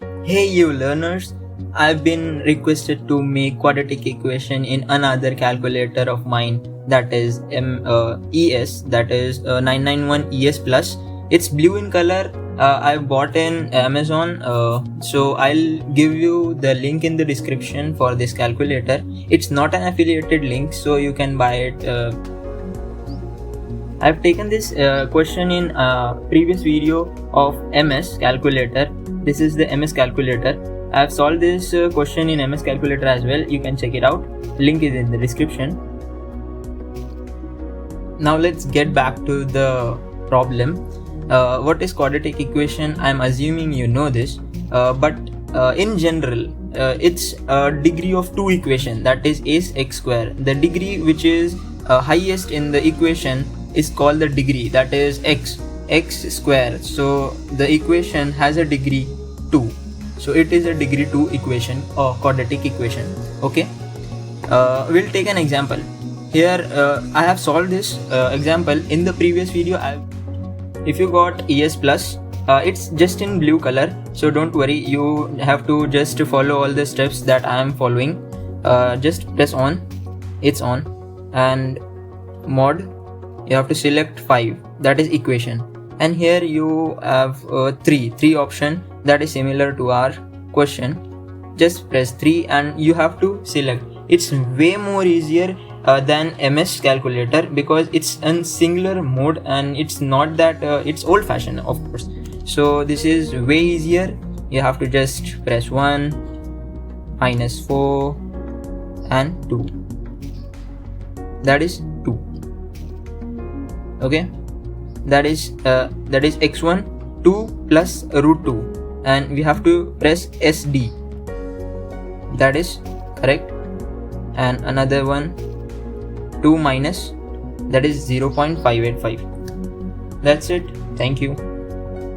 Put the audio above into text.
Hey you learners, I've been requested to make quadratic equation in another calculator of mine, that is ES, that is 991ES plus. It's blue in color. I bought in Amazon, so I'll give you the link in the description for this calculator. It's not an affiliated link, so you can buy it. I've taken this question in previous video of MS calculator. This is the MS calculator. I've solved this question in MS calculator as well. You can check it out. Link is in the description. Now let's get back to the problem. What is quadratic equation? I'm assuming you know this, but in general, it's a degree of two equation, that is x square. The degree which is highest in the equation is called the degree, that is x square. So the equation has a degree 2, so it is a degree 2 equation or quadratic equation. Okay, we'll take an example here. I have solved this example in the previous video. If you got ES plus, it's just in blue color, so don't worry, you have to just follow all the steps that I am following. Just press on, it's on, and mod, you have to select 5, that is equation, and here you have three option that is similar to our question. Just press 3 and you have to select. It's way more easier than MS calculator because it's in singular mode, and it's not that it's old fashioned, of course. So this is way easier. You have to just press 1, -4 and 2, that is 2. Okay, that is x1 2 plus root 2, and we have to press SD, that is correct. And another one, 2 minus, that is 0.585. That's it. Thank you.